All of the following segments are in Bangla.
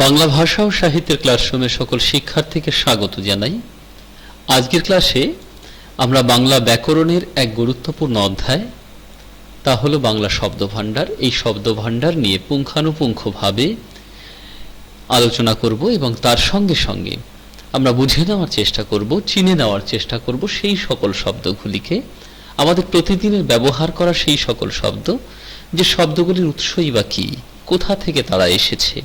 বাংলা ভাষা ও সাহিত্যের ক্লাসরুমে সকল শিক্ষার্থীকে স্বাগত জানাই। আজকের ক্লাসে আমরা বাংলা ব্যাকরণের এক গুরুত্বপূর্ণ অধ্যায়, তা হলো বাংলা শব্দভাণ্ডার। এই শব্দভাণ্ডার নিয়ে পুঙ্খানুপুঙ্খভাবে আলোচনা করব এবং তার সঙ্গে সঙ্গে আমরা বুঝে নেওয়ার চেষ্টা করব, চিনে নেওয়ার চেষ্টা করব সেই সকল শব্দগুলিকে, আমাদের প্রতিদিনের ব্যবহার করা সেই সকল শব্দ, যে শব্দগুলির উৎসই বা কী, কোথা থেকে তারা এসেছে,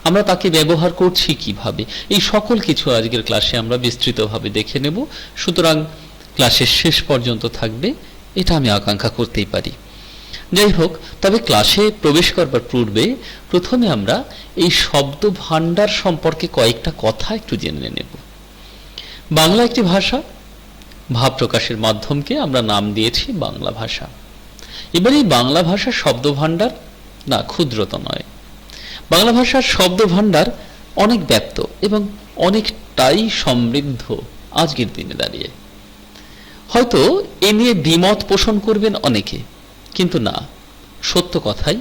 আমরা তাকে ব্যবহার করছি কিভাবে, এই সকল কিছু আজকের ক্লাসে আমরা বিস্তৃতভাবে দেখে নেব। সুতরাং ক্লাসের শেষ পর্যন্ত থাকবে, এটা আমি আকাঙ্ক্ষা করতেই পারি। যাই হোক, তবে ক্লাসে প্রবেশ করবার পূর্বে প্রথমে আমরা এই শব্দ ভাণ্ডার সম্পর্কে কয়েকটা কথা একটু জেনে নেব। বাংলা একটি ভাষা, ভাব প্রকাশের মাধ্যমকে আমরা নাম দিয়েছি বাংলা ভাষা। এবার এই বাংলা ভাষার শব্দ ভাণ্ডার না ক্ষুদ্রত নয়, বাংলা ভাষার শব্দ ভাণ্ডার অনেক ব্যাপ্ত এবং অনেকটাই সমৃদ্ধ। আজকের দিনে দাঁড়িয়ে হয়তো এ নিয়ে দ্বিমত পোষণ করবেন অনেকে, কিন্তু না, সত্য কথাই,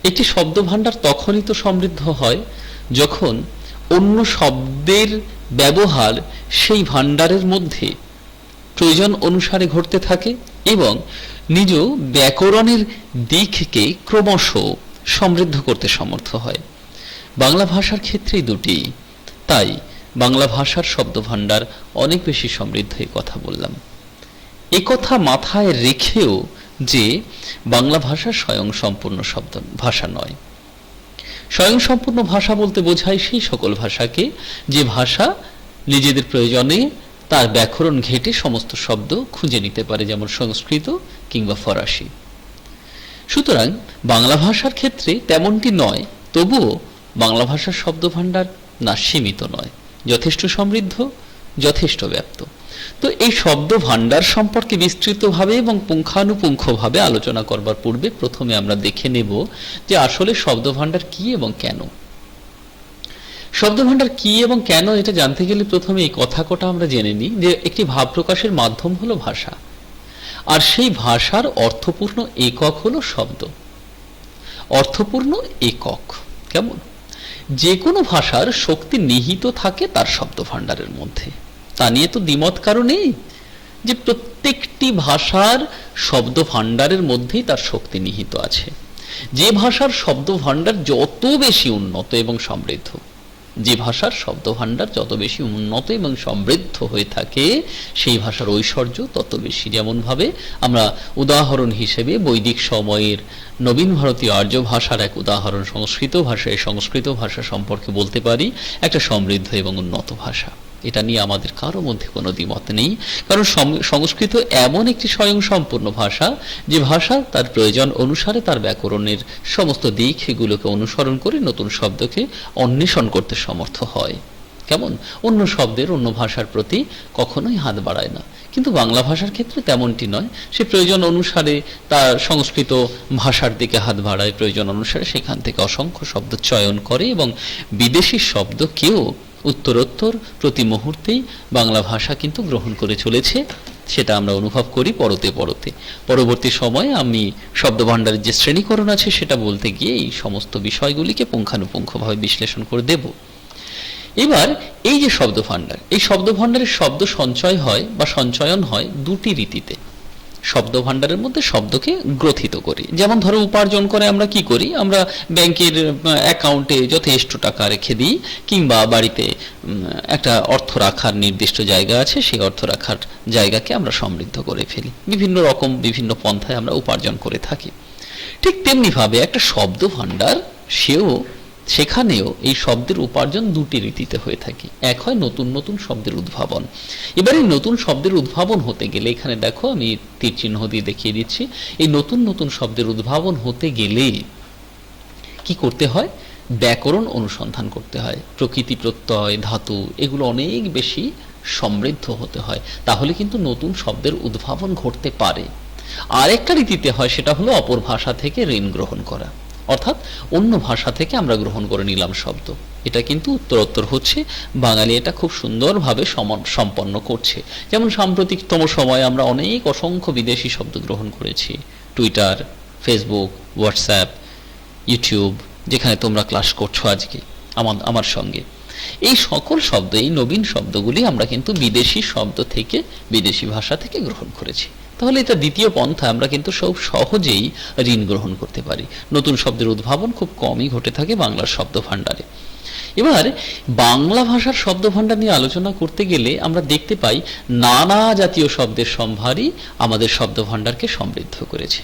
একটি শব্দ ভাণ্ডার তখনই তো সমৃদ্ধ হয় যখন অন্য শব্দের ব্যবহার সেই ভাণ্ডারের মধ্যে প্রয়োজন অনুসারে ঘটতে থাকে এবং নিজ ব্যাকরণের দিককে ক্রমশ সমৃদ্ধ করতে সমর্থ হয়। বাংলা ভাষার ক্ষেত্রেই দুটি, তাই বাংলা ভাষার শব্দভাণ্ডার অনেক বেশি সমৃদ্ধ, এই কথা বললাম। এ কথা মাথায় রেখেও যে বাংলা ভাষা স্বয়ংসম্পূর্ণ শব্দ ভাষা নয়। স্বয়ংসম্পূর্ণ ভাষা বলতে বোঝায় সেই সকল ভাষাকে যে ভাষা নিজেদের প্রয়োজনে তার ব্যাকরণ ঘেঁটে সমস্ত শব্দ খুঁজে নিতে পারে, যেমন সংস্কৃত কিংবা ফরাসি। সুতরাং বাংলা ভাষার ক্ষেত্রে তেমনটি নয়, তবুও বাংলা ভাষার শব্দভাণ্ডার না সীমিত নয়, যথেষ্ট সমৃদ্ধ, যথেষ্ট ব্যাপ্ত। তো এই শব্দ ভাণ্ডার সম্পর্কে বিস্তৃতভাবে এবং পুঙ্খানুপুঙ্খভাবে আলোচনা করবার পূর্বে প্রথমে আমরা দেখে নেব যে আসলে শব্দ ভাণ্ডার কি এবং কেন। শব্দ ভাণ্ডার কি এবং কেন এটা জানতে গেলে প্রথমে এই কথা কটা আমরা জেনে নিই যে একটি ভাব প্রকাশের মাধ্যম হলো ভাষা, আর সেই ভাষার অর্থপূর্ণ একক হলো শব্দ। অর্থপূর্ণ একক কেমন? যে কোনো ভাষার শক্তি নিহিত থাকে তার শব্দ ভাণ্ডারের মধ্যে, তা নিয়ে তো দ্বিমত কারো নেই যে প্রত্যেকটি ভাষার শব্দ ভাণ্ডারের মধ্যেই তার শক্তি নিহিত আছে। যে ভাষার শব্দ ভাণ্ডার যত বেশি উন্নত এবং সমৃদ্ধ, যে ভাষার শব্দ ভাণ্ডার যত বেশি উন্নত এবং সমৃদ্ধ হয়ে থাকে, সেই ভাষার ঐশ্বর্য তত বেশি। যেমন ভাবে আমরা উদাহরণ হিসেবে বৈদিক সময়ের নবীন ভারতীয় আর্য ভাষার এক উদাহরণ সংস্কৃত ভাষা, এই সংস্কৃত ভাষা সম্পর্কে বলতে পারি একটা সমৃদ্ধ এবং উন্নত ভাষা। এটা নিয়ে আমাদের কারো মধ্যে কোনো দ্বিমত নেই, কারণ সংস্কৃত এমন একটি স্বয়ংসম্পূর্ণ ভাষা যে ভাষা তার প্রয়োজন অনুসারে তার ব্যাকরণের সমস্ত দিক এগুলোকে অনুসরণ করে নতুন শব্দকে অন্বেষণ করতে সমর্থ হয়। কেমন? অন্য শব্দের, অন্য ভাষার প্রতি কখনোই হাত বাড়ায় না। কিন্তু বাংলা ভাষার ক্ষেত্রে তেমনটি নয়, সে প্রয়োজন অনুসারে তার সংস্কৃত ভাষার দিকে হাত বাড়ায়, প্রয়োজন অনুসারে সেখান থেকে অসংখ্য শব্দ চয়ন করে এবং বিদেশি শব্দকেও উত্তরোত্তর প্রতি মুহূর্তেই বাংলা ভাষা কিন্তু গ্রহণ করে চলেছে। সেটা আমরা অনুভব করি পরতে পরতে। পরবর্তী সময়ে আমি শব্দভাণ্ডারের যে শ্রেণীকরণ আছে সেটা বলতে গিয়ে এই সমস্ত বিষয়গুলিকে পুঙ্খানুপুঙ্খভাবে বিশ্লেষণ করে দেব। এবার এই যে শব্দভাণ্ডার, এই শব্দভাণ্ডারের শব্দ সঞ্চয় হয় বা সঞ্চয়ন হয় দুটি রীতিতে। শব্দভাণ্ডারের মধ্যে শব্দকে গ্রথিত করি, যেমন ধরো উপার্জন করে আমরা কি করি, আমরা ব্যাংকের অ্যাকাউন্টে যথেষ্ট টাকা রেখে দিই, কিংবা বাড়িতে একটা অর্থ রাখার নির্দিষ্ট জায়গা আছে, সেই অর্থ রাখার জায়গাকে আমরা সমৃদ্ধ করে ফেলি। বিভিন্ন রকম বিভিন্ন পন্থায় আমরা উপার্জন করে থাকি। ঠিক তেমনিভাবে একটা শব্দভাণ্ডার সেখানেও এই শব্দের উপার্জন দুটি রীতিতে হয়ে থাকে। এক হয় নতুন নতুন শব্দের উদ্ভাবন। এবারে নতুন শব্দের উদ্ভাবন হতে গেলে, এখানে দেখো আমি তীর চিহ্ন দিয়ে দেখিয়ে দিচ্ছি, এই নতুন নতুন শব্দের উদ্ভাবন হতে গেলে কি করতে হয়? ব্যাকরণ অনুসন্ধান করতে হয়। প্রকৃতি, প্রত্যয়, ধাতু এগুলো অনেক বেশি সমৃদ্ধ হতে হয়, তাহলে কিন্তু নতুন শব্দের উদ্ভাবন ঘটতে পারে। আর একটা রীতিতে হয়, সেটা হলো অপর ভাষা থেকে ঋণ গ্রহণ করা, অর্থাৎ অন্য ভাষা থেকে আমরা গ্রহণ করে নিলাম শব্দ। এটা কিন্তু উত্তরোত্তর হচ্ছে, বাঙালি এটা খুব সুন্দরভাবে সম্পন্ন করছে। যেমন সাম্প্রতিকতম সময়ে আমরা অসংখ্য বিদেশি শব্দ গ্রহণ করেছি। টুইটার, ফেসবুক, হোয়াটসঅ্যাপ, ইউটিউব, যেখানে তোমরা ক্লাস করছো আজকে, আমার সঙ্গে। এই সকল শব্দ, এই নবীন শব্দগুলি আমরা কিন্তু বিদেশি শব্দ থেকে, বিদেশি ভাষা থেকে গ্রহণ করেছি। তাহলে এটা দ্বিতীয় পন্থা, আমরা কিন্তু সব সহজেই ঋণ গ্রহণ করতে পারি। নতুন শব্দের উদ্ভাবন খুব কমই ঘটে থাকে বাংলার শব্দ ভাণ্ডারে। এবার বাংলা ভাষার শব্দ ভাণ্ডার নিয়ে আলোচনা করতে গেলে আমরা দেখতে পাই নানা জাতীয় শব্দের সম্ভারই আমাদের শব্দ ভাণ্ডারকে সমৃদ্ধ করেছে।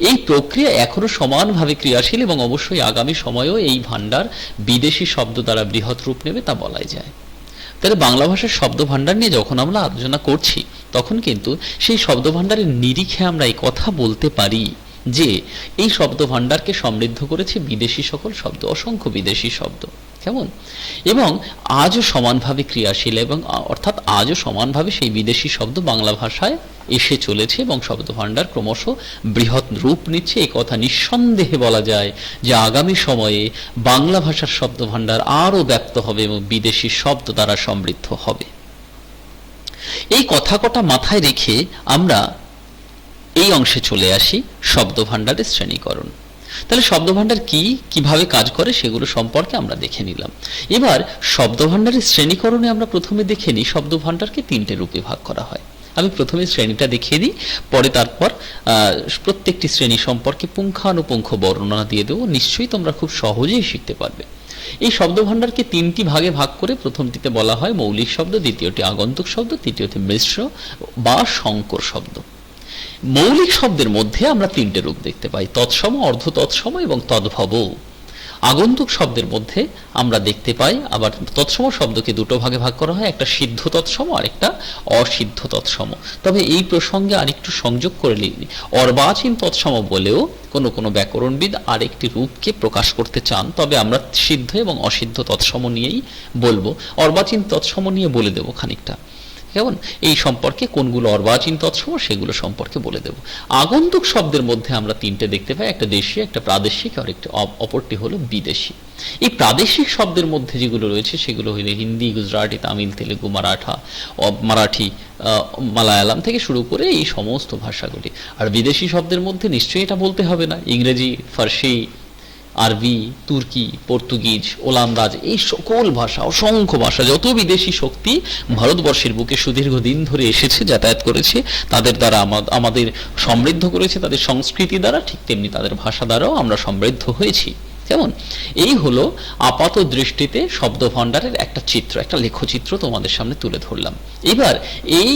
এই প্রক্রিয়া এখনো সমানভাবে ক্রিয়াশীল এবং অবশ্যই আগামী সময়েও এই ভাণ্ডার বিদেশি শব্দ দ্বারা বৃহৎ রূপ নেবে, তা বলাই যায়। তাহলে বাংলা ভাষার শব্দ ভাণ্ডার নিয়ে যখন আমরা আলোচনা করছি, তখন কিন্তু সেই শব্দ ভাণ্ডারের নিরিখে আমরা এই কথা বলতে পারি যে এই শব্দ ভাণ্ডারকে সমৃদ্ধ করেছে বিদেশি সকল শব্দ, অসংখ্য বিদেশি শব্দ। কেমন? এবং আজও সমানভাবে ক্রিয়াশীল, এবং অর্থাৎ আজও সমানভাবে সেই বিদেশি শব্দ বাংলা ভাষায় এসে চলেছে এবং শব্দ ভাণ্ডার ক্রমশ বৃহৎ রূপ নিচ্ছে। এই কথা নিঃসন্দেহে বলা যায় যে আগামী সময়ে বাংলা ভাষার শব্দ ভাণ্ডার আরও ব্যাপ্ত হবে এবং বিদেশি শব্দ দ্বারা সমৃদ্ধ হবে। এই কথা কটা মাথায় রেখে আমরা এই অংশে চলে আসি শব্দ ভাণ্ডারের শ্রেণীকরণ। তাহলে শব্দ ভাণ্ডার কি, কিভাবে কাজ করে, সেগুলো সম্পর্কে আমরা দেখে নিলাম। এবার শব্দ ভাণ্ডারের শ্রেণীকরণে আমরা প্রথমে দেখে নিই শব্দ ভাণ্ডারকে তিনটে রূপে ভাগ করা হয়। আমি প্রথমে শ্রেণীটা দেখিয়ে দিই, পরে তারপর প্রত্যেকটি শ্রেণী সম্পর্কে পুঙ্খানুপুঙ্খ বর্ণনা দিয়ে দেবো। নিশ্চয়ই তোমরা খুব সহজেই শিখতে পারবে। এই শব্দ ভাণ্ডারকে তিনটি ভাগে ভাগ করে প্রথমটিতে বলা হয় মৌলিক শব্দ, দ্বিতীয়টি আগন্তুক শব্দ, তৃতীয়টি মিশ্র বা সংকর শব্দ। মৌলিক শব্দের মধ্যে আমরা তিনটে রূপ দেখতে পাই, তৎসম, অর্ধ তৎসম এবং তদ্ভব। আগন্তুক শব্দের মধ্যে আমরা দেখতে পাই আবার তৎসম শব্দকে দুটো ভাগে ভাগ করা হয়, একটা সিদ্ধ তৎসম আর একটা অসিদ্ধ তৎসম। তবে এই প্রসঙ্গে আরেকটু সংযোগ করে নিই, অর্বাচীন তৎসম বলেও কোনো কোনো ব্যাকরণবিদ আরেকটি রূপকে প্রকাশ করতে চান, তবে আমরা সিদ্ধ এবং অসিদ্ধ তৎসম নিয়েই বলবো। অর্বাচীন তৎসম নিয়ে বলে দেবো খানিকটা, কেমন? এই সম্পর্কে কোনগুলো অর্বাচীন তৎসম সেগুলো সম্পর্কে বলে দেব। আগন্তুক শব্দের মধ্যে আমরা তিনটে দেখতে পাই, একটা দেশীয়, একটা প্রাদেশিক আর একটা অপরটি হলো বিদেশি। এই প্রাদেশিক শব্দের মধ্যে যেগুলো রয়েছে সেগুলো হলো হিন্দি, গুজরাটি, তামিল, তেলেগু, মারাঠি, মালায়ালাম থেকে শুরু করে এই সমস্ত ভাষাগুলি। আর বিদেশি শব্দের মধ্যে নিশ্চয়ই এটা বলতে হবে না, ইংরেজি, ফার্সি, আরবি, তুর্কি, পর্তুগিজ, ওলান্দাজ, এই সকল ভাষা, অসংখ্য ভাষা, যত বিদেশি শক্তি ভারতবর্ষের বুকে সুদীর্ঘ দিন ধরে এসেছে, যাতায়াত করেছে, তাদের দ্বারা আমাদের সমৃদ্ধ করেছে, তাদের সংস্কৃতি দ্বারা, ঠিক তেমনি তাদের ভাষা দ্বারাও আমরা সমৃদ্ধ হয়েছি। কেমন? এই হলো আপাত দৃষ্টিতে শব্দ ভাণ্ডারের একটা চিত্র, একটা লেখচিত্র তোমাদের সামনে তুলে ধরলাম। এবার এই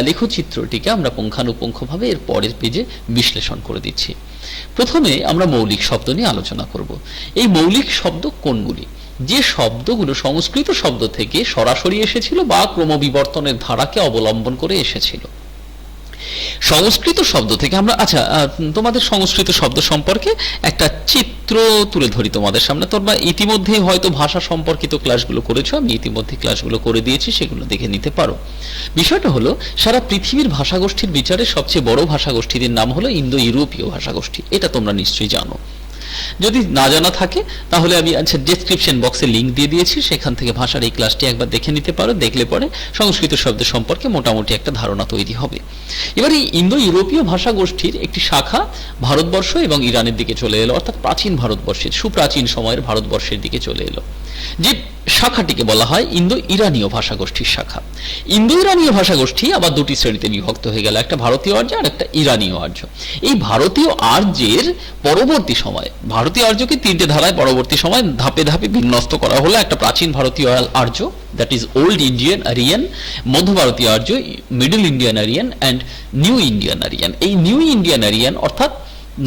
লেখচিত্রটিকে আমরা পুঙ্খানুপুঙ্খভাবে এর পরের পেজে বিশ্লেষণ করে দিচ্ছি। প্রথমে আমরা মৌলিক শব্দ নিয়ে আলোচনা করব। এই মৌলিক শব্দ কোনগুলি? যে শব্দগুলো সংস্কৃত শব্দ থেকে সরাসরি এসেছিল বা ক্রমবিবর্তনের ধারাকে অবলম্বন করে এসেছিল। সংস্কৃত শব্দ থেকে আমরা, আচ্ছা, তোমাদের সংস্কৃত শব্দ সম্পর্কে একটা চিত্র তুলে ধরি তোমাদের সামনে। তোমরা ইতিমধ্যে হয়তো ভাষা সম্পর্কিত ক্লাসগুলো করেছো, আমি ইতিমধ্যে ক্লাসগুলো করে দিয়েছি, সেগুলো দেখে নিতে পারো। বিষয়টা হলো, সারা পৃথিবীর ভাষাগোষ্ঠীর বিচারে সবচেয়ে বড় ভাষাগোষ্ঠীর নাম হলো ইন্দো ইউরোপীয় ভাষাগোষ্ঠী। এটা তোমরা নিশ্চয়ই জানো। যদি না জানা থাকে তাহলে আমি ডেসক্রিপশন বক্সে লিঙ্ক দিয়ে দিয়েছি, সেখান থেকে ভাষার এই ক্লাসটি একবার দেখে নিতে পারো। দেখলে পরে সংস্কৃত শব্দ সম্পর্কে মোটামুটি একটা ধারণা তৈরি হবে। এবার এই ইন্দো ইউরোপীয় ভাষা গোষ্ঠীর একটি শাখা ভারতবর্ষ এবং ইরানের দিকে চলে এলো, অর্থাৎ প্রাচীন ভারতবর্ষের, সুপ্রাচীন সময়ের ভারতবর্ষের দিকে চলে এলো। যে শাখাটিকে বলা হয় ইন্দো ইরানীয় ভাষাগোষ্ঠীর শাখা। ইন্দো ইরানীয় ভাষাগোষ্ঠী আবার দুটি শ্রেণীতে বিভক্ত হয়ে গেল, একটা ভারতীয় আর্য আর একটা ইরানীয় আর্য। এই ভারতীয় আর্যের পরবর্তী সময়, ভারতীয় আর্যকে তিনটে ধারায় পরবর্তী সময় ধাপে ধাপে বিন্যস্ত করা হলো। একটা প্রাচীন ভারতীয় আর্য, that is old Indian Aryan, মধ্য ভারতীয় আর্য, middle Indian Aryan and new Indian Aryan. এই নিউ ইন্ডিয়ান আরিয়ান অর্থাৎ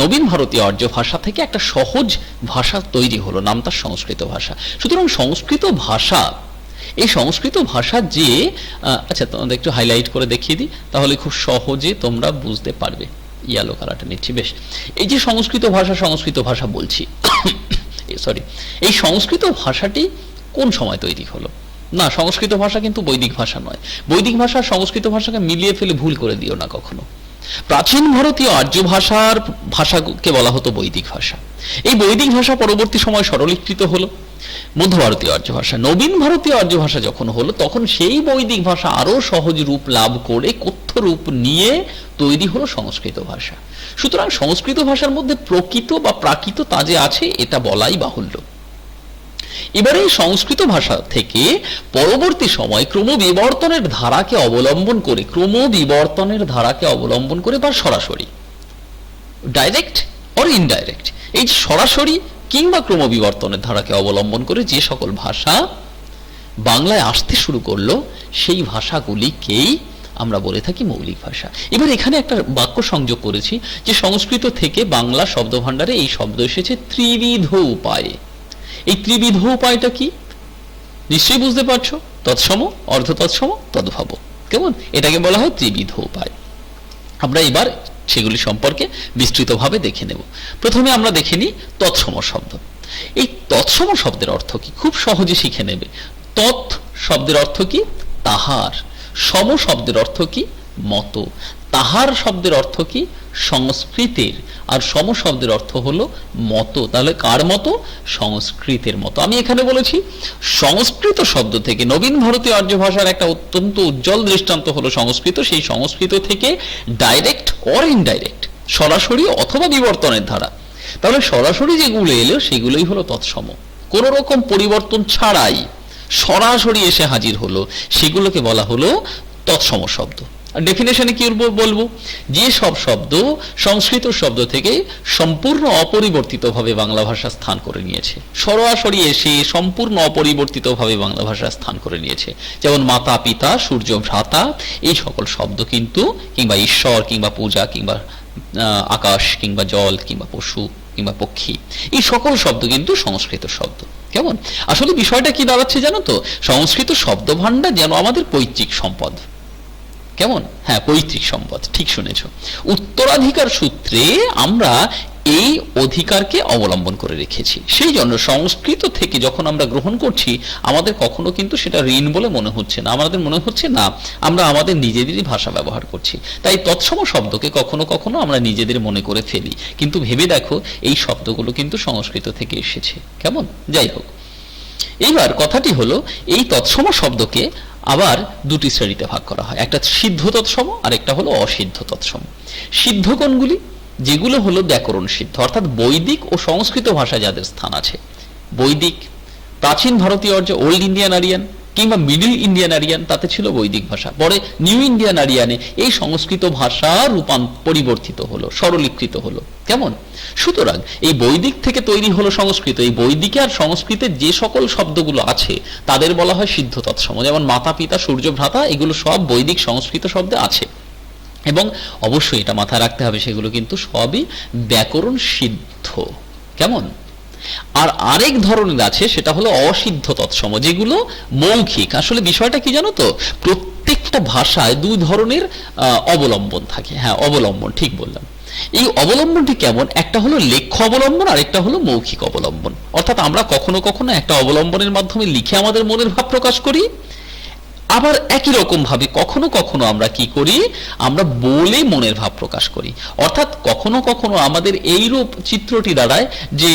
নবীন ভারতীয় আর্য ভাষা থেকে একটা সহজ ভাষা তৈরি হলো, নাম তার সংস্কৃত ভাষা। সুতরাং সংস্কৃত ভাষা, এই সংস্কৃত ভাষা যে, আচ্ছা তোমাদের একটু হাইলাইট করে দেখিয়ে দিই, তাহলে খুব সহজে তোমরা বুঝতে পারবে। ইয়েলো কালারটা নিচ্ছি, বেশ। এই যে সংস্কৃত ভাষা বলছি, সরি, এই সংস্কৃত ভাষাটি কোন সময় তৈরি হলো? না, সংস্কৃত ভাষা কিন্তু বৈদিক ভাষা নয়। বৈদিক ভাষা সংস্কৃত ভাষাকে মিলিয়ে ফেলে ভুল করে দিও না কখনো। প্রাচীন ভারতীয় আর্য ভাষাকে বলা হতো বৈদিক ভাষা। এই বৈদিক ভাষা পরবর্তী সময় সরলীকৃত হলো মধ্য ভারতীয় আর্য ভাষা। নবীন ভারতীয় আর্য ভাষা যখন হলো, তখন সেই বৈদিক ভাষা আরো সহজ রূপ লাভ করে কথ্য রূপ নিয়ে তৈরি হলো সংস্কৃত ভাষা। সুতরাং সংস্কৃত ভাষার মধ্যে প্রকৃত বা প্রাকৃত তা যে আছে, এটা বলাই বাহুল্য। এবারে এই সংস্কৃত ভাষা থেকে পরবর্তী সময় ক্রমবিবর্তনের ধারাকে অবলম্বন করে বা সরাসরি, ডাইরেক্ট অর ইনডাইরেক্ট, এই সরাসরি কিংবা ক্রমবিবর্তনের ধারাকে অবলম্বন করে যে সকল ভাষা বাংলায় আসতে শুরু করলো সেই ভাষাগুলিকেই আমরা বলে থাকি মৌলিক ভাষা। এবার এখানে একটা বাক্য সংযোগ করেছি যে সংস্কৃত থেকে বাংলা শব্দভাণ্ডারে এই শব্দ এসেছে ত্রিবিধ উপায়ে। এই ত্রিবিধ উপায়টা কি নিশ্চয়ই বুঝতে পারছো, তৎসম, অর্ধ তৎসম, তদ্ভব। কেমন? এটাকে বলা হয় ত্রিবিধ উপায়। আমরা এবার সেগুলি সম্পর্কে বিস্তৃতভাবে দেখে নেব। প্রথমে আমরা দেখে নিই তৎসম শব্দ। এই তৎসম শব্দের অর্থ কি খুব সহজে শিখে নেবে। তৎ শব্দের অর্থ কি? তাহার। সম শব্দের অর্থ কি? মত। তাহার শব্দের অর্থ কি? সংস্কৃতের। আর সম শব্দের অর্থ হলো মত। তাহলে কার মতো? সংস্কৃতের মতো। আমি এখানে বলেছি সংস্কৃত শব্দ থেকে, নবীন ভারতীয় আর্য ভাষার একটা অত্যন্ত উজ্জ্বল দৃষ্টান্ত হলো সংস্কৃত। সেই সংস্কৃত থেকে ডাইরেক্ট অর ইনডাইরেক্ট, সরাসরি অথবা বিবর্তনের ধারা। তাহলে সরাসরি যেগুলো এলো সেগুলোই হলো তৎসম, কোন রকম পরিবর্তন ছাড়াই সরাসরি এসে হাজির হলো, সেগুলোকে বলা হলো তৎসম শব্দ। আর ডেফিনেশনে কি বলবো? যে সব শব্দ সংস্কৃত শব্দ থেকে সম্পূর্ণ অপরিবর্তিতভাবে বাংলা ভাষা স্থান করে নিয়েছে, সরাসরি এসে সম্পূর্ণ অপরিবর্তিতভাবে বাংলা ভাষা স্থান করে নিয়েছে, যেমন মাতা, পিতা, সূর্য, ভ্রাতা, এই সকল শব্দ কিন্তু, কিংবা ঈশ্বর, কিংবা পূজা, কিংবা আকাশ, কিংবা জল, কিংবা পশু, কিংবা পক্ষী, এই সকল শব্দ কিন্তু সংস্কৃত শব্দ। কেমন? আসলে বিষয়টা কি দাঁড়াচ্ছে জানো তো? সংস্কৃত শব্দ ভাণ্ডার যেন আমাদের পৈতৃক সম্পদ। কেমন? হ্যাঁ, পৈতৃক সম্পদ, ঠিক শুনেছ। উত্তরাধিকার সূত্রে আমরা এই অধিকারকে অবলম্বন করে রেখেছি। সেই জন্য সংস্কৃত থেকে যখন আমরা গ্রহণ করছি আমাদের কখনো কিন্তু সেটা ঋণ বলে মনে হচ্ছে না, আমাদের মনে হচ্ছে না আমরা আমাদের নিজেদেরই ভাষা ব্যবহার করছি। তাই তৎসম শব্দকে কখনো কখনো আমরা নিজেদের মনে করে ফেলি, কিন্তু ভেবে দেখো এই শব্দগুলো কিন্তু সংস্কৃত থেকে এসেছে। কেমন? যাই হোক, এইবার কথাটি হলো এই তৎসম শব্দকে আবার দুটি শ্রেণীতে ভাগ করা হয়, একটা সিদ্ধ তৎসম আর একটা হলো অসিদ্ধ তৎসম। সিদ্ধ কোনগুলি? যেগুলো হলো ব্যাকরণ সিদ্ধ, অর্থাৎ বৈদিক ও সংস্কৃত ভাষা যাদের স্থান আছে। বৈদিক, প্রাচীন ভারতীয় অর্য, ওল্ড ইন্ডিয়ান আরিয়ান কিংবা মিডল ইন্ডিয়ান আরিয়ান, তাতে ছিল বৈদিক ভাষা। পরে নিউ ইন্ডিয়ান আরিয়ানে এই সংস্কৃত ভাষা পরিবর্তিত হলো, সরলীকৃত হলো। কেমন? সুতরাং এই বৈদিক থেকে তৈরি হলো সংস্কৃত। এই বৈদিকে আর সংস্কৃতের যে সকল শব্দগুলো আছে তাদের বলা হয় সিদ্ধ তৎসম। যেমন মাতা, পিতা, সূর্য, ভ্রাতা, এগুলো সব বৈদিক সংস্কৃত শব্দে আছে। এবং অবশ্যই এটা মাথায় রাখতে হবে সেগুলো কিন্তু সবই ব্যাকরণ সিদ্ধ। কেমন? আর আরেক ধরনের আছে, সেটা হলো অসিদ্ধ তৎসম, যেগুলো মৌখিক। আসলে বিষয়টা কি জানো তো? প্রত্যেকটা ভাষায় দুই ধরনের অবলম্বন থাকে। হ্যাঁ, অবলম্বন, ঠিক বললাম। এই অবলম্বনটি কেমন? একটা হলো লেখ্য অবলম্বন আর একটা হলো মৌখিক অবলম্বন। অর্থাৎ আমরা কখনো কখনো একটা অবলম্বনের মাধ্যমে লিখে আমাদের মনের ভাব প্রকাশ করি, আবার একই রকম ভাবে কখনো কখনো আমরা কি করি? আমরা বলে মনের ভাব প্রকাশ করি। অর্থাৎ কখনো কখনো আমাদের এইরূপ চিত্রটি দাঁড়ায় যে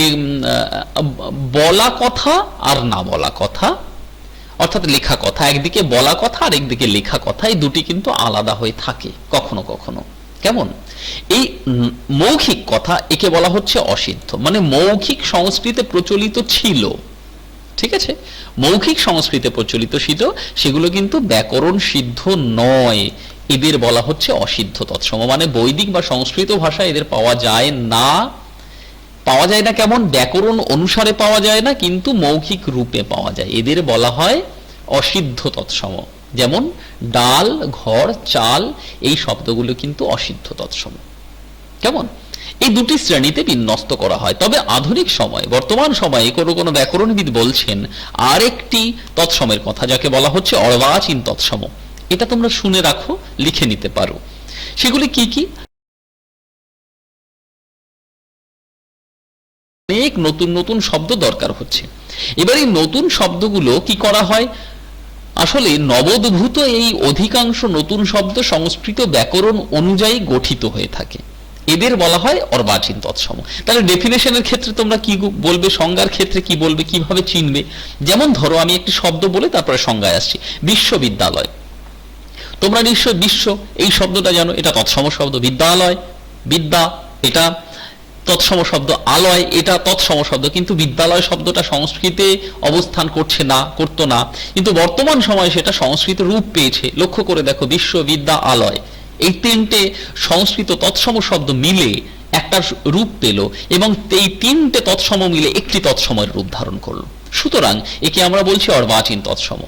বলা কথা আর না বলা কথা, অর্থাৎ লেখা কথা, একদিকে বলা কথা আর একদিকে লেখা কথা, এই দুটি কিন্তু আলাদা হয়ে থাকে কখনো কখনো। কেমন? এই মৌখিক কথা, একে বলা হচ্ছে অসিদ্ধ, মানে মৌখিক সংস্কৃতে প্রচলিত ছিল। ঠিক আছে? মৌখিক সংস্কৃতে প্রচলিত ছিল, সেগুলো কিন্তু ব্যাকরণ সিদ্ধ নয়, এদের বলা হচ্ছে অসিদ্ধ তৎসম। মানে বৈদিক বা সংস্কৃত ভাষা এদের পাওয়া যায় না। পাওয়া যায় না কেমন? ব্যাকরণ অনুসারে পাওয়া যায় না, কিন্তু মৌখিক রূপে পাওয়া যায়, এদের বলা হয় অসিদ্ধ তৎসম। যেমন ডাল, ঘর, চাল, এই শব্দগুলো কিন্তু অসিদ্ধ তৎসম। কেমন? এই দুটি শ্রেণীতে বিন্যস্ত করা হয়। তবে আধুনিক সময়, বর্তমান সময়ে কোনো কোনো ব্যাকরণবিদ বলছেন আরেকটি তৎসমের কথা, যাকে বলা হচ্ছে অর্বাচীন তৎসম। এটা তোমরা শুনে রাখো, লিখে নিতে পারো। সেগুলি কি কি? অনেক নতুন নতুন শব্দ দরকার হচ্ছে। এবার এই নতুন শব্দগুলো কি করা হয়? আসলে নবোদ্ভূত এই অধিকাংশ নতুন শব্দ সংস্কৃত ব্যাকরণ অনুযায়ী গঠিত হয়ে থাকে, এদের বলা হয় অর্বাচীন তৎসম। তাহলে ডেফিনেশনের ক্ষেত্রে তোমরা কি বলবে? সংজ্ঞার ক্ষেত্রে কি বলবে? কিভাবে চিনবে? যেমন ধরো আমি একটি শব্দ বলে তারপরে সংজ্ঞায় আসছি। বিশ্ববিদ্যালয়, তোমরা নিশ্চয় বিশ্ব এই শব্দটা জানো, এটা তৎসম শব্দ। বিদ্যালয়, বিদ্যা, এটা তৎসম শব্দ আলয়, এটা তৎসম শব্দ, কিন্তু বিদ্যালয় শব্দটা সংস্কৃতে অবস্থান করতো না, কিন্তু বর্তমান সময়ে সেটা সংস্কৃত রূপ পেয়েছে। লক্ষ্য করে দেখো, বিশ্ববিদ্যালয়, এই তিনটে সংস্কৃত তৎসম শব্দ মিলে একটা রূপ পেল, এবং এই তিনটে তৎসম মিলে একটি তৎসমের রূপ ধারণ করলো। সুতরাং একে আমরা বলছি অর্বাচীন তৎসম।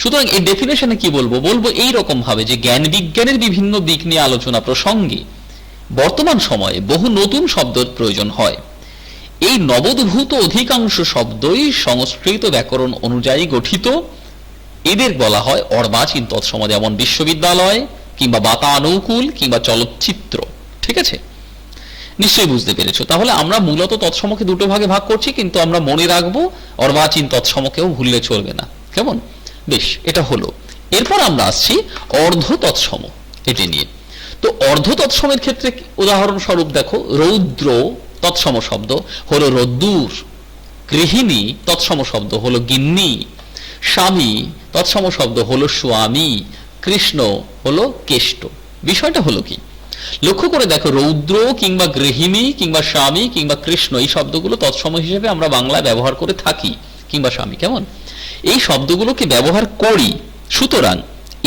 সুতরাং এই ডেফিনেশনে কি বলবো এই রকম ভাবে যে জ্ঞান বিজ্ঞানের বিভিন্ন দিক নিয়ে আলোচনা প্রসঙ্গে বর্তমান সময়ে বহু নতুন শব্দের প্রয়োজন হয়। এই নবোদ্ভূত অধিকাংশ শব্দই সংস্কৃত ব্যাকরণ অনুযায়ী গঠিত। এদের বলা হয় অর্বাচীন তৎসম, যেমন বিশ্ববিদ্যালয় কিংবা বাতানুকূল কিংবা চলচ্চিত্র। ঠিক আছে, নিশ্চয়ই বুঝতে পেরেছো। তাহলে আমরা মূলত তৎসমকে দুটো ভাগে ভাগ করছি, কিন্তু আমরা মনে রাখবো অর্বাচীন তৎসমকেও ভুললে চলবে না। কেমন? বেশ, এটা হলো। এরপর আমরা আসছি অর্ধ তৎসম, এটি নিয়ে। তো অর্ধ তৎসমের ক্ষেত্রে উদাহরণস্বরূপ দেখো, রৌদ্র তৎসম শব্দ হলো রোদ্দুর, গৃহিণী তৎসম শব্দ হলো গিন্নি, স্বামী তৎসম শব্দ হলো স্বামী, কৃষ্ণ হলো কেষ্ট। বিষয়টা হলো কি, লক্ষ্য করে দেখো, রৌদ্র কিংবা গৃহিণী কিংবা স্বামী কিংবা কৃষ্ণ, এই শব্দগুলো তৎসম হিসেবে আমরা বাংলায় ব্যবহার করে থাকি, কিংবা স্বামী। কেমন? এই শব্দগুলোকে ব্যবহার করি। সুতরাং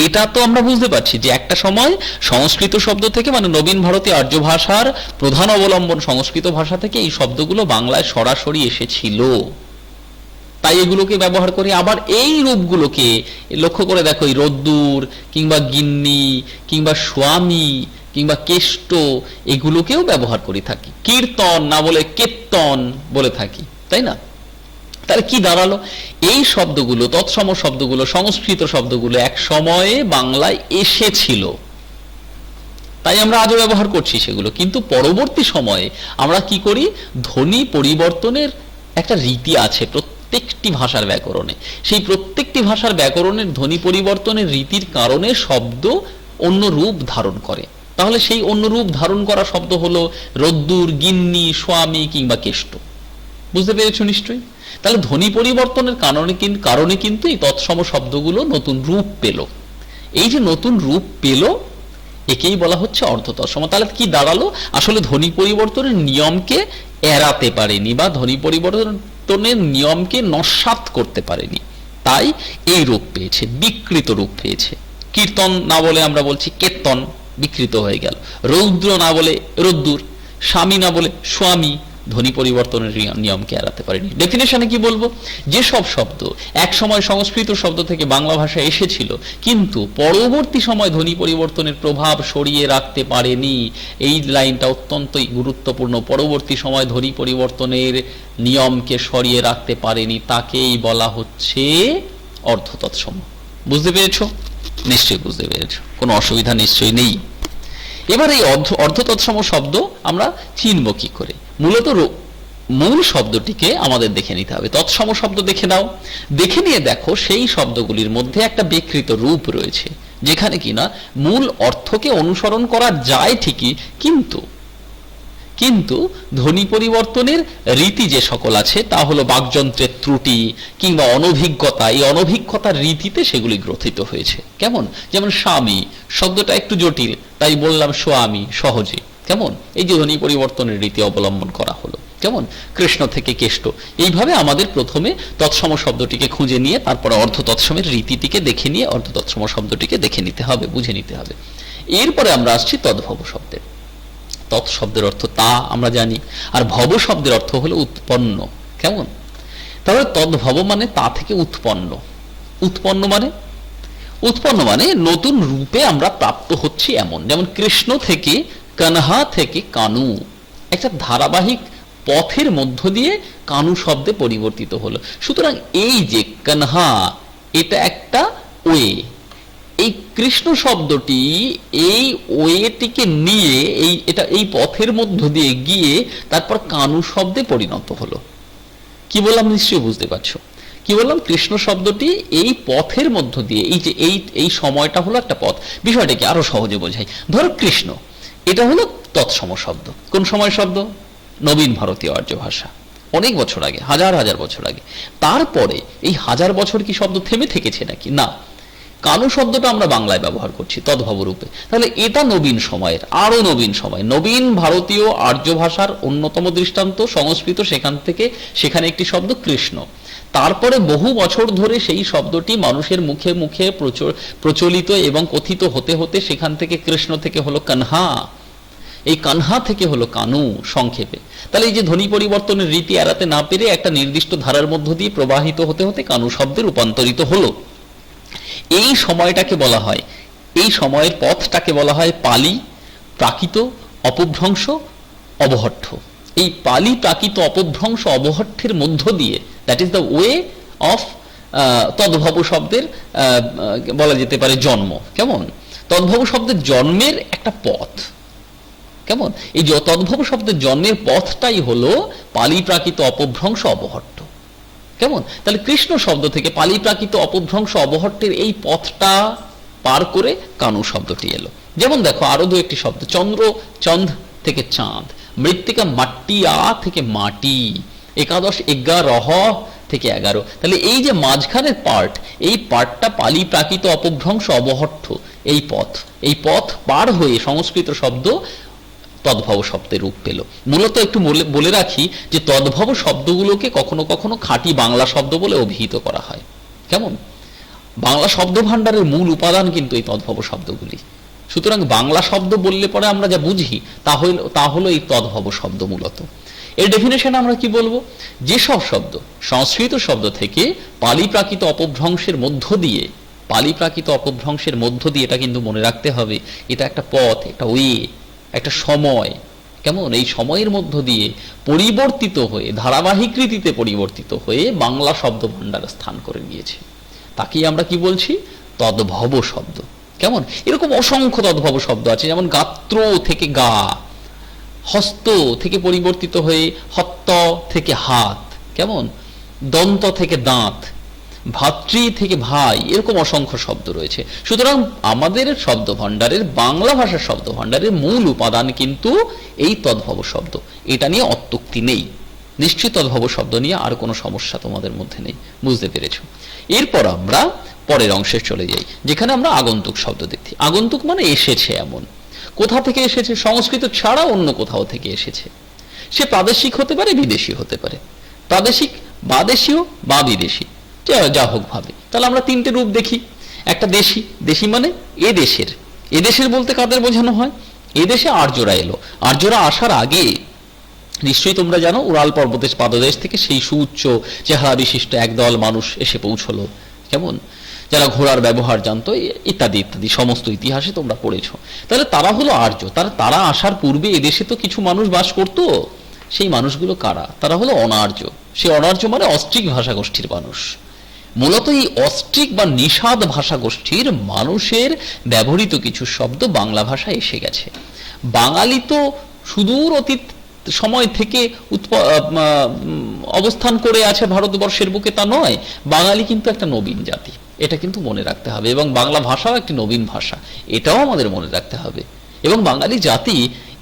এটা তো আমরা বুঝতে পারছি যে একটা সময় সংস্কৃত শব্দ থেকে, মানে নবীন ভারতীয় আর্য ভাষার প্রধান অবলম্বন সংস্কৃত ভাষা থেকে, এই শব্দগুলো বাংলায় সরাসরি এসেছিল, তাই এগুলোকে ব্যবহার করি। আবার এই রূপগুলোকে লক্ষ্য করে দেখো, এই রোদ্দুর কিংবা গিন্নি কিংবা স্বামী কিংবা কেষ্ট, এগুলোকেও ব্যবহার করে থাকি। কীর্তন না বলে কেত্তন বলে থাকি, তাই না? তাহলে কি দাঁড়ালো, এই শব্দগুলো, তৎসম শব্দগুলো, সংস্কৃত শব্দগুলো এক সময়ে বাংলায় এসেছিল, তাই আমরা আজও ব্যবহার করছি সেগুলো। কিন্তু পরবর্তী সময়ে আমরা কি করি, ধ্বনি পরিবর্তনের একটা রীতি আছে প্রত্যেকটি ভাষার ব্যাকরণে। সেই প্রত্যেকটি ভাষার ব্যাকরণের ধ্বনি পরিবর্তনের রীতির কারণে শব্দ অন্য রূপ ধারণ করে। তাহলে সেই অন্য রূপ ধারণ করা শব্দ হলো রোদ্দুর, গিন্নি, স্বামী কিংবা কেষ্ট। বুঝতে পেরেছো নিশ্চয়ই? তাহলে ধ্বনি পরিবর্তনের কারণে কিন্তু এই তৎসম শব্দগুলো নতুন রূপ পেল। এই যে নতুন রূপ পেল, একেই বলা হচ্ছে অর্ধ তৎসম। তাহলে কি দাঁড়ালো, আসলে ধ্বনি পরিবর্তনের নিয়মকে এড়াতে পারেনি, বা ধ্বনি পরিবর্তনের নিয়মকে নস্যাৎ করতে পারেনি, তাই এই রূপ পেয়েছে, বিকৃত রূপ পেয়েছে। কীর্তন না বলে আমরা বলছি কেত্তন, বিকৃত হয়ে গেল। রৌদ্র না বলে রোদ্দুর, স্বামী না বলে স্বামী, ধ্বনি পরিবর্তনের নিয়মকে এড়াতে পারেনি। ডেফিনেশনে কি বলবো, যে সব শব্দ এক সময় সংস্কৃত শব্দ থেকে বাংলা ভাষায় এসেছিল, কিন্তু পরবর্তী সময় ধ্বনি পরিবর্তনের প্রভাব সরিয়ে রাখতে পারেনি, এই লাইনটা অত্যন্তই গুরুত্বপূর্ণ। পরবর্তী সময় ধ্বনি পরিবর্তনের নিয়মকে সরিয়ে রাখতে পারেনি, তাকেই বলা হচ্ছে অর্ধ তৎসম। বুঝতে পেরেছো? নিশ্চয়ই বুঝতে পেরেছো, কোনো অসুবিধা নিশ্চয়ই নেই। এবার এই অর্ধ তৎসম শব্দ আমরা চিনব কি করে? মূলত মূল শব্দটিকে আমাদের দেখে নিতে হবে। তৎসম শব্দ দেখে নাও, দেখে নিয়ে দেখো সেই শব্দগুলির মধ্যে একটা বিকৃত রূপ রয়েছে, যেখানে কিনা মূল অর্থকে অনুসরণ করা যায় ঠিকই, কিন্তু ধ্বনি পরিবর্তনের রীতি যে সকল আছে, তা হলো বাকযন্ত্রের ত্রুটি কিংবা অনভিজ্ঞতা। এই অনভিজ্ঞতার রীতিতে সেগুলি গ্রথিত হয়েছে। কেমন? যেমন স্বামী শব্দটা একটু জটিল, তাই বললাম স্বামী সহজে। কেমন? এই যে ধ্বনি পরিবর্তনের রীতি অবলম্বন করা হলো। কেমন? কৃষ্ণ থেকে কেষ্ট। এইভাবে আমাদের প্রথমে তৎসম শব্দটিকে খুঁজে নিয়ে তারপরে অর্ধ তৎসমের রীতিটিকে দেখে নিয়ে অর্ধ তৎসম শব্দটিকে দেখে নিতে হবে, বুঝে নিতে হবে। এরপরে আমরা আসছি তদ্ভব শব্দের। তৎ শব্দের অর্থ তা আমরা জানি, আর ভব শব্দের অর্থ হলো উৎপন্ন। কেমন? তাহলে তদ্ভব মানে তা থেকে উৎপন্ন। উৎপন্ন মানে নতুন রূপে আমরা প্রাপ্ত হচ্ছি এমন। যেমন কৃষ্ণ থেকে কানহা থেকে কানু, একটা ধারাবাহিক পথের মধ্য দিয়ে কানু শব্দে পরিবর্তিত হলো। সুতরাং এই যে কানহা, এটা একটা ওয়ে, এই কৃষ্ণ শব্দটি এই ওয়েটিকে নিয়ে এই পথের মধ্য দিয়ে গিয়ে তারপর কানু শব্দে পরিণত হলো। কি বললাম নিশ্চয়ই বুঝতে পারছো? কি বললাম? কৃষ্ণ শব্দটি এই পথের মধ্য দিয়ে, এই যে এই সময়টা হলো একটা পথ। বিষয়টাকে আরো সহজে বোঝাই। ধরো কৃষ্ণ, এটা হলো তৎসম শব্দ। কোন সময় শব্দ? নবীন ভারতীয় আর্য ভাষা, অনেক বছর আগে, হাজার হাজার বছর আগে। তারপরে এই হাজার বছর কি শব্দ থেমে থেকেছে নাকি? না, কানু শব্দটা আমরা বাংলায় ব্যবহার করছি তদ্ভব রূপে। তাহলে এটা নবীন সময়ের, আরো নবীন সময়, নবীন ভারতীয় আর্য ভাষার অন্যতম দৃষ্টান্ত সংস্কৃত, সেখানে একটি শব্দ কৃষ্ণ। তারপরে বহু বছর ধরে সেই শব্দটি মানুষের মুখে মুখে প্রচলিত এবং কথিত হতে হতে সেখান থেকে কৃষ্ণ থেকে হলো কানহা, এই কানহা থেকে হলো কানু সংক্ষেপে। তাহলে এই যে ধ্বনি পরিবর্তনের রীতি এড়াতে না পেরে একটা নির্দিষ্ট ধারার মধ্য দিয়ে প্রবাহিত হতে হতে কানু শব্দে রূপান্তরিত হলো। এই সময়টাকে বলা হয়, এই সময়ের পথটাকে বলা হয় পালি প্রাকৃত অপভ্রংশ অবহট্ঠ। এই পালি প্রাকৃত অপভ্রংশ অবহট্ঠের মধ্য দিয়ে, that is the way of তদ্ভব শব্দের বলা যেতে পারে জন্ম। কেমন? তদ্ভব শব্দের জন্মের একটা পথ। কেমন? এই তদ্ভব শব্দের জন্মের পথটাই হলো পালি প্রাকৃত অপভ্রংশ অবহট্ঠ। কেমন? তাহলে কৃষ্ণ শব্দ থেকে পালি প্রাকৃত অপভ্রংশ অবহট্টের এই পথটা পার করে কানু শব্দটি এলো। যেমন দেখো আরো দু একটি শব্দ, চন্দ্র চন্দ থেকে চাঁদ, মৃত্তিকা মাটিয়া থেকে মাটি, একাদশ এগারহ থেকে 11। তাহলে এই যে মাঝখানের পার্ট, এই পার্টটা পালি প্রাকৃত অপভ্রংশ অবহট্ঠ, এই পথ পার হয়ে সংস্কৃত শব্দ তদ্ভব শব্দের রূপ পেল। মূলত একটু বলে রাখি যে তদ্ভব শব্দগুলোকে কখনো কখনো খাঁটি বাংলা শব্দ বলে অভিহিত করা হয়। কেমন? বাংলা শব্দ ভাণ্ডারের মূল উপাদান কিন্তু এই তদ্ভব শব্দগুলি। সুতরাং বাংলা শব্দ বললে পরে আমরা যা বুঝি তা হলো এই তদ্ভব শব্দ। মূলত এর ডেফিনেশন আমরা কি বলবো? যেসব শব্দ সংস্কৃত শব্দ থেকে পালি প্রাকৃত অপভ্রংশের মধ্য দিয়ে, এটা কিন্তু মনে রাখতে হবে, এটা একটা পথ, একটা ওয়ে, একটা সময়। কেমন? এই সময়ের মধ্য দিয়ে পরিবর্তিত হয়ে, ধারাবাহিক রীতিতে পরিবর্তিত হয়ে বাংলা শব্দ ভাণ্ডারে স্থান করে নিয়েছে। তাকেই আমরা কি বলছি? তদ্ভব শব্দ। কেমন? এরকম অসংখ্য তদ্ভব শব্দ আছে, যেমন গাত্র থেকে গা, হস্ত থেকে পরিবর্তিত হয়ে হত্ত থেকে হাত। কেমন? দন্ত থেকে দাঁত, ভাতৃ থেকে ভাই, এরকম অসংখ্য শব্দ রয়েছে। সুতরাং আমাদের শব্দ ভাণ্ডারের, বাংলা ভাষার শব্দ ভাণ্ডারের মূল উপাদান কিন্তু এই তদ্ভব শব্দ। এটা নিয়ে অত্যুক্তি নেই, নিশ্চয়ই তদ্ভব শব্দ নিয়ে আর কোনো সমস্যা তোমাদের মধ্যে নেই। বুঝতে পেরেছ? এরপর আমরা পরের অংশে চলে যাই, যেখানে আমরা আগন্তুক শব্দ দেখি। আগন্তুক মানে এসেছে এমন। কোথা থেকে এসেছে? সংস্কৃত ছাড়া অন্য কোথাও থেকে এসেছে। সে প্রাদেশিক হতে পারে, বিদেশি হতে পারে। প্রাদেশিক বা দেশীয় বা বিদেশি, যা হোক ভাবে। তাহলে আমরা তিনটে রূপ দেখি। একটা দেশি, দেশি মানে এদেশের বলতে কাদের বোঝানো হয়? এদেশে আর্যরা এলো। আর্যরা আসার আগে নিশ্চয়ই তোমরা জানো উড়াল পর্বতের পাদদেশ থেকে সেই সুউচ্চ চেহারা বিশিষ্ট একদল মানুষ এসে পৌঁছলো। কেমন? যারা ঘোড়ার ব্যবহার জানতো, ইত্যাদি ইত্যাদি সমস্ত ইতিহাসে তোমরা পড়েছ। তাহলে তারা হলো আর্য। তারা আসার পূর্বে এদেশে তো কিছু মানুষ বাস করতো। সেই মানুষগুলো কারা? তারা হলো অনার্য। সে অনার্য মানে অস্ট্রিক ভাষা গোষ্ঠীর মানুষ। মূলত এই অস্ট্রিক বা নিষাদ ভাষা গোষ্ঠীর মানুষের ব্যবহৃত কিছু শব্দ বাংলা ভাষায় এসে গেছে। বাঙালি তো সুদূর অতীত সময় থেকে অবস্থান করে আছে ভারতবর্ষের বুকে, তা নয়। বাঙালি কিন্তু একটা নবীন জাতি, এটা কিন্তু মনে রাখতে হবে। এবং বাংলা ভাষাও একটি নবীন ভাষা, এটাও আমাদের মনে রাখতে হবে। এবং বাঙালি জাতি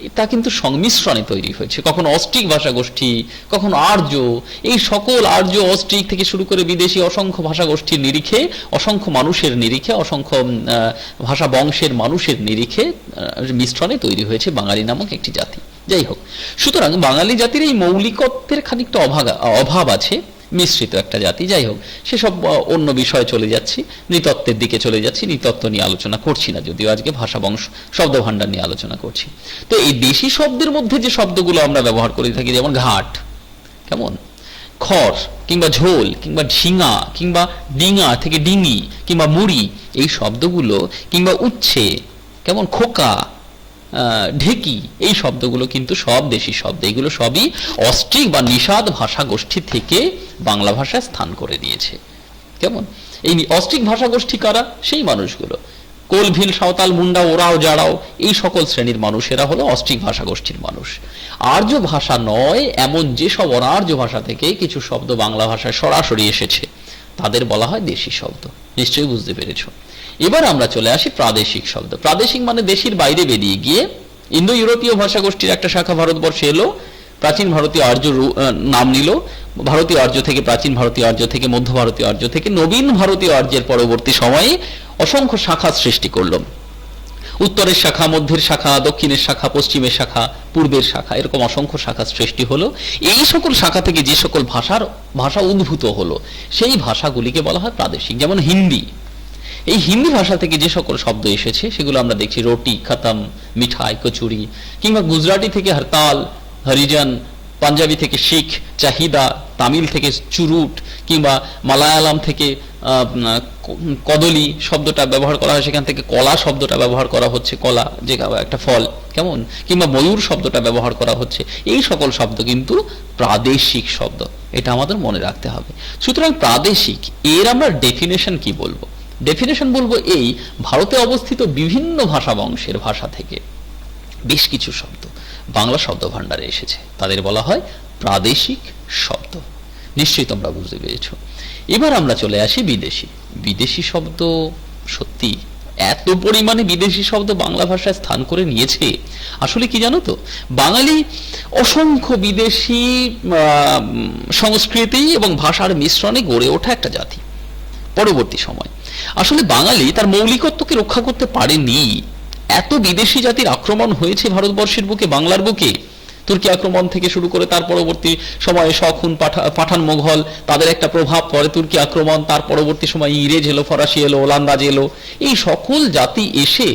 এটা কিন্তু সংমিশ্রণে তৈরি হয়েছে। কখনো অস্ট্রিক ভাষা গোষ্ঠী, কখনো আর্য। এই সকল আর্য, অস্ট্রিক থেকে শুরু করে বিদেশি অসংখ্য ভাষা গোষ্ঠীর নিরিখে, অসংখ্য মানুষের নিরিখে, অসংখ্য ভাষা বংশের মানুষের নিরিখে মিশ্রণে তৈরি হয়েছে বাঙালি নামক একটি জাতি। যাই হোক, সুতরাং বাঙালি জাতির এই মৌলিকত্বের খানিকটা অভাব আছে, মিশ্রিত একটা জাতি। যাই হোক, সেসব অন্য বিষয়ে চলে যাচ্ছি, নৃতত্ত্বের দিকে চলে যাচ্ছি। নৃতত্ত্ব নিয়ে আলোচনা করছি না, যদিও আজকে ভাষা বংশ শব্দ ভাণ্ডার নিয়ে আলোচনা করছি। তো এই দেশি শব্দের মধ্যে যে শব্দগুলো আমরা ব্যবহার করে থাকি, যেমন ঘাট, কেমন? খড় কিংবা ঝোল কিংবা ঝিঙা কিংবা ডিঙা থেকে ডিঙি কিংবা মুড়ি, এই শব্দগুলো, কিংবা উচ্ছে, কেমন? খোকা, ঢেকি, এই শব্দগুলো কিন্তু সব দেশি শব্দ। এগুলো সবই অস্ট্রিক বা নিষাদ ভাষা গোষ্ঠী থেকে বাংলা ভাষায় স্থান করে দিয়েছে। কেমন? এই অস্ট্রিক ভাষা গোষ্ঠী কারা? সেই মানুষগুলো, কোল, ভিল, সাঁওতাল, মুন্ডা, ওরাও, জাড়াও, এই সকল শ্রেণীর মানুষেরা হলো অস্ট্রিক ভাষা গোষ্ঠীর মানুষ। আর্য ভাষা নয় এমন যেসব অনার্য ভাষা থেকে কিছু শব্দ বাংলা ভাষায় সরাসরি এসেছে, তাদের বলা হয় দেশি শব্দ। নিশ্চয়ই বুঝতে পেরেছ। এবার আমরা চলে আসি প্রাদেশিক শব্দ। প্রাদেশিক মানে দেশের বাইরে বেরিয়ে গিয়ে ইন্দো ইউরোপীয় ভাষা গোষ্ঠীর একটা শাখা ভারতবর্ষে এলো, প্রাচীন ভারতীয় আর্য নাম নিল। ভারতীয় আর্য থেকে, প্রাচীন ভারতীয় আর্য থেকে, মধ্য ভারতীয় আর্য থেকে নবীন ভারতীয় আর্যের পরবর্তী সময়ে অসংখ্য শাখা সৃষ্টি করলো। উত্তরের শাখা, মধ্যের শাখা, দক্ষিণের শাখা, পশ্চিমের শাখা, পূর্বের শাখা, এরকম অসংখ্য শাখা সৃষ্টি হলো। এই সকল শাখা থেকে যে সকল ভাষা উদ্ভূত হলো সেই ভাষাগুলিকে বলা হয় প্রাদেশিক। যেমন হিন্দি, এই হিন্দি ভাষা থেকে যে সকল শব্দ এসেছে সেগুলো আমরা দেখছি রুটি, খতম, মিঠাই, কচুরি, কিংবা গুজরাটি থেকে হরতাল, হরিজন, পাঞ্জাবি থেকে শিখ, চাহিদা, তামিল থেকে চুরুট, কিংবা মালায়ালাম থেকে কদলি শব্দটা ব্যবহার করা হয়, সেখান থেকে কলা শব্দটা ব্যবহার করা হচ্ছে, কলা যে একটা ফল, কেমন, কিংবা ময়ূর শব্দটা ব্যবহার করা হচ্ছে। এই সকল শব্দ কিন্তু প্রাদেশিক শব্দ, এটা আমাদের মনে রাখতে হবে। সুতরাং প্রাদেশিক, এর আমরা ডেফিনেশন কি বলবো? ডেফিনেশন বলবো এই, ভারতে অবস্থিত বিভিন্ন ভাষা বংশের ভাষা থেকে বেশ কিছু শব্দ বাংলা শব্দ ভাণ্ডারে এসেছে, তাদের বলা হয় প্রাদেশিক শব্দ। নিশ্চয়ই তোমরা বুঝতে পেরেছ। এবার আমরা চলে আসি বিদেশি। বিদেশি শব্দ, সত্যি এত পরিমাণে বিদেশি শব্দ বাংলা ভাষায় স্থান করে নিয়েছে, আসলে কি জানো তো, বাঙালি অসংখ্য বিদেশি সংস্কৃতি এবং ভাষার মিশ্রণে গড়ে ওঠা একটা জাতি। পরবর্তী সময় আসলে বাঙালি তার মৌলিকত্বকে রক্ষা করতে পারেনি। এত বিদেশি জাতির আক্রমণ হয়েছে ভারতবর্ষের বুকে, বাংলার বুকে। তুর্কি আক্রমণ থেকে শুরু করে তার পরবর্তী সময়ে শকুন, পাঠান, মোঘল, তাদের একটা প্রভাব, পরে তুর্কি আক্রমণ, তার পরবর্তী সময় ইংরেজ এলো, ফরাসি এলো, ওলান্দাজ এলো। এই সকল জাতি এসে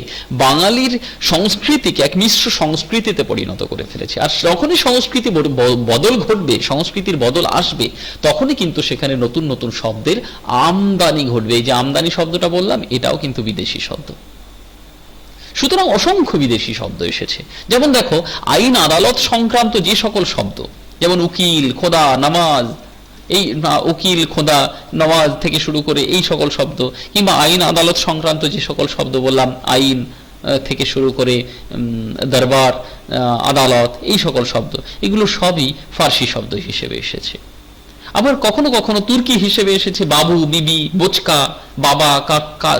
বাঙালির সংস্কৃতিকে এক মিশ্র সংস্কৃতিতে পরিণত করে ফেলেছে। আর যখনই সংস্কৃতি বদল ঘটবে, সংস্কৃতির বদল আসবে, তখনই কিন্তু সেখানে নতুন নতুন শব্দের আমদানি ঘটবে। এই যে আমদানি শব্দটা বললাম, এটাও কিন্তু বিদেশি শব্দ। সুতরাং অসংখ্য বিদেশি শব্দ এসেছে। যেমন দেখো, আইন আদালত সংক্রান্ত যে সকল শব্দ, যেমন উকিল, খোদা, নামাজ, এই উকিল, খোদা, নামাজ থেকে শুরু করে এই সকল শব্দ, কিংবা আইন আদালত সংক্রান্ত যে সকল শব্দ বললাম, আইন থেকে শুরু করে দরবার, আদালত, এই সকল শব্দ, এগুলো সবই ফার্সি শব্দ হিসেবে এসেছে। আবার কখনো কখনো তুর্কি হিসেবে এসেছে বাবু, বিবি, বোচকা, বাবা, কাকা,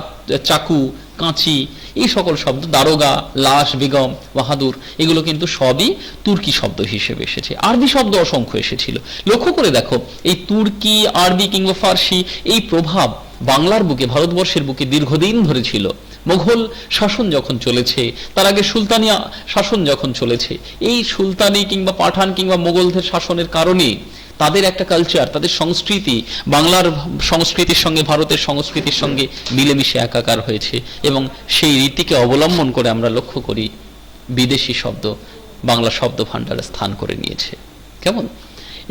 চাকু, কাঁচি, এই সকল শব্দ, দারোগা, লাশ, বেগম, বাহাদুর, এগুলো কিন্তু সবই তুর্কি শব্দ হিসেবে এসেছে। আরবি শব্দ অসংখ্য এসেছিল। লক্ষ্য করে দেখো, এই তুর্কি, আরবি কিংবা ফার্সি, এই প্রভাব বাংলার বুকে, ভারতবর্ষের বুকে দীর্ঘদিন ধরে ছিল। মোঘল শাসন যখন চলেছে, তার আগে সুলতানি শাসন যখন চলেছে, এই সুলতানি কিংবা পাঠান কিংবা মোগলদের শাসনের কারণে তাদের একটা কালচার, তাদের সংস্কৃতি বাংলার সংস্কৃতির সঙ্গে, ভারতের সংস্কৃতির সঙ্গে মিলেমিশে একাকার হয়েছে, এবং সেই রীতিকে অবলম্বন করে আমরা লক্ষ্য করি বিদেশি শব্দ বাংলা শব্দ ভাণ্ডারে স্থান করে নিয়েছে। কেমন?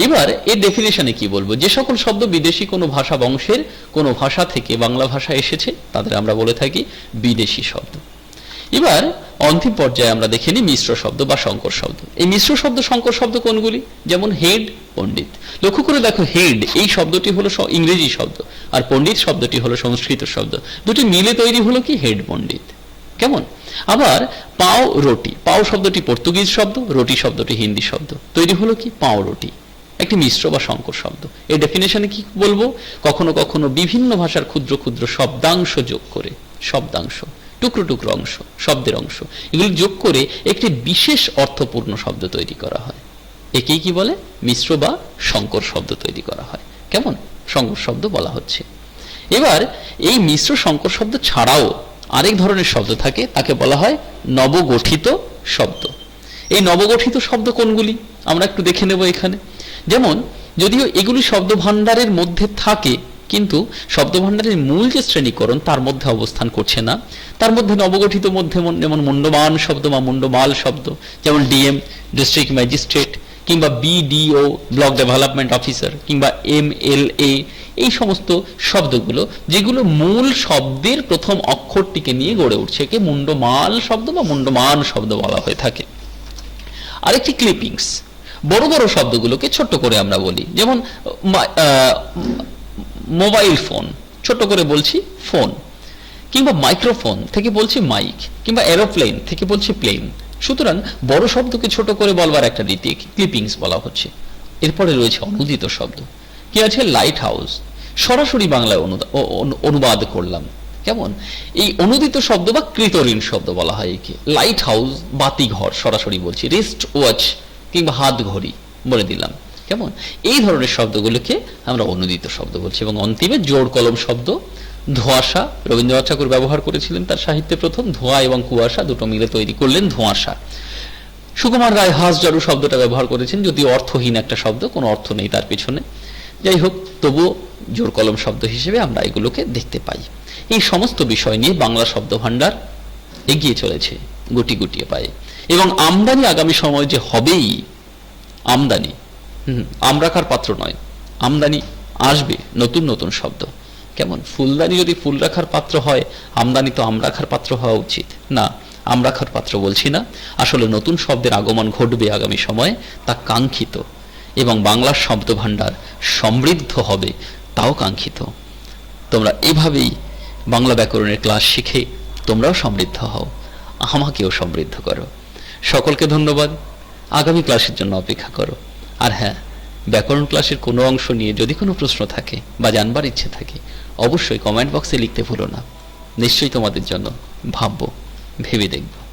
এবার এর ডেফিনেশনে কি বলবো? যে সকল শব্দ বিদেশি কোনো ভাষা বংশের কোনো ভাষা থেকে বাংলা ভাষা এসেছে, তাদের আমরা বলে থাকি বিদেশি শব্দ। এবার অন্তিম পর্যায়ে আমরা দেখে নিই মিশ্র শব্দ বা সংকর শব্দ। এই মিশ্র শব্দ, সংকর শব্দ কোনগুলি? যেমন হেড, পণ্ডিত। লক্ষ্য করে দেখো, হেড এই শব্দটি হলো ইংরেজি শব্দ, আর পণ্ডিত শব্দটি হলো সংস্কৃত শব্দ। দুটি মিলে তৈরি হলো কি? হেড, পণ্ডিত। কেমন? আবার পাও, রুটি, পাও শব্দটি পর্তুগিজ শব্দ, রুটি শব্দটি হিন্দি শব্দ, তৈরি হলো কি? পাও রুটি, একটি মিশ্র বা সংকর শব্দ। এর ডেফিনেশনে কি বলবো? কখনো কখনো বিভিন্ন ভাষার ক্ষুদ্র ক্ষুদ্র শব্দাংশ যোগ করে, শব্দাংশ, টুকরো টুকরো অংশ, শব্দের অংশ, এগুলি যোগ করে একটি বিশেষ অর্থপূর্ণ শব্দ তৈরি করা হয়। একেই কি বলে? মিশ্র বা সংকর শব্দ তৈরি করা হয়। কেমন? সংকর শব্দ বলা হচ্ছে। এবার এই মিশ্র সংকর শব্দ ছাড়াও আরেক ধরনের শব্দ থাকে, তাকে বলা হয় নবগঠিত শব্দ। এই নবগঠিত শব্দ কোনগুলি আমরা একটু দেখে নেব এখানে। যেমন, যদিও এগুলি শব্দ ভাণ্ডারের মধ্যে থাকে, কিন্তু শব্দ ভাণ্ডারের মূল যে শ্রেণীকরণ তার মধ্যে অবস্থান করছে না। তার মধ্যে নবগঠিত মধ্যে যেমন মুন্ডমান শব্দ বা মুন্ডমাল শব্দ, যেমন ডিএম, ডিস্ট্রিক্ট ম্যাজিস্ট্রেট, কিংবা বিডিও, ব্লক ডেভেলপমেন্ট অফিসার, কিংবা এমএলএ, এই সমস্ত শব্দগুলো যেগুলো মূল শব্দের প্রথম অক্ষরটিকে নিয়ে গড়ে উঠছে, একে মুন্ডমাল শব্দ বা মুন্ডমান শব্দ বলা হয়ে থাকে। আরেকটি ক্লিপিংস, বড় বড় শব্দগুলোকে ছোট্ট করে আমরা বলি। যেমন মোবাইল ফোন, ছোট্ট করে বলছি ফোন, কিংবা মাইক্রোফোন থেকে বলছি মাইক, কিংবা এরোপ্লেন থেকে বলছি প্লেন। সুতরাং বড় শব্দকে ছোট করে বলবার একটা রীতি ক্লিপিংস বলা হচ্ছে। এরপরে রয়েছে অনুদিত শব্দ। কি আছে? লাইট হাউস, সরাসরি বাংলায় অনুবাদ করলাম। কেমন? এই অনুদিত শব্দ বা কৃতঋণ শব্দ বলা হয় একে। লাইট হাউস, বাতিঘর, সরাসরি বলছি। রিস্ট ওয়াচ কিংবা হাত ঘড়ি বলে দিলাম। কেমন? এই ধরনের শব্দগুলোকে আমরা অনুদিত শব্দ বলছি। এবং অন্তিমে জোড় কলম শব্দ, ধোঁয়াশা, রবীন্দ্রনাথ ঠাকুর ব্যবহার করেছিলেন তার সাহিত্যে প্রথম। ধোঁয়া এবং কুয়াশা দুটো মিলে তৈরি করলেন ধোঁয়াশা। সুকুমার রায় হাঁসজড়ু শব্দটা ব্যবহার করেছেন, যদি অর্থহীন একটা শব্দ, কোনো অর্থ নেই তার পিছনে। যাই হোক, তবুও জোড় কলম শব্দ হিসেবে আমরা এগুলোকে দেখতে পাই। এই সমস্ত বিষয় নিয়ে বাংলা শব্দ ভাণ্ডার এগিয়ে চলেছে গুটি গুটিয়ে পায়ে। এবং আমদানি আগামী সময় যে হবেই, আমদানি আম রাখার পাত্র নয়, আমদানি আসবে নতুন নতুন শব্দ। কেমন? ফুলদানি যদি ফুল রাখার পাত্র হয়, আমদানি তো আম রাখার পাত্র হওয়া উচিত না। আম রাখার পাত্র বলছি না, আসলে নতুন শব্দের আগমন ঘটবে আগামী সময়ে, তা কাঙ্ক্ষিত। এবং বাংলার শব্দ ভাণ্ডার সমৃদ্ধ হবে, তাও কাঙ্ক্ষিত। তোমরা এভাবেই বাংলা ব্যাকরণের ক্লাস শিখে তোমরাও সমৃদ্ধ হও, আমাকেও সমৃদ্ধ করো। সকলকে ধন্যবাদ। আগামী ক্লাসের জন্য অপেক্ষা করো। আর হ্যাঁ, ব্যাকরণ ক্লাসের কোনো অংশ নিয়ে যদি কোনো প্রশ্ন থাকে বা জানবার ইচ্ছে থাকে, অবশ্যই কমেন্ট বক্সে লিখতে ভুলো না। নিশ্চয়ই তোমাদের জন্য ভাববো, ভেবে দেখব।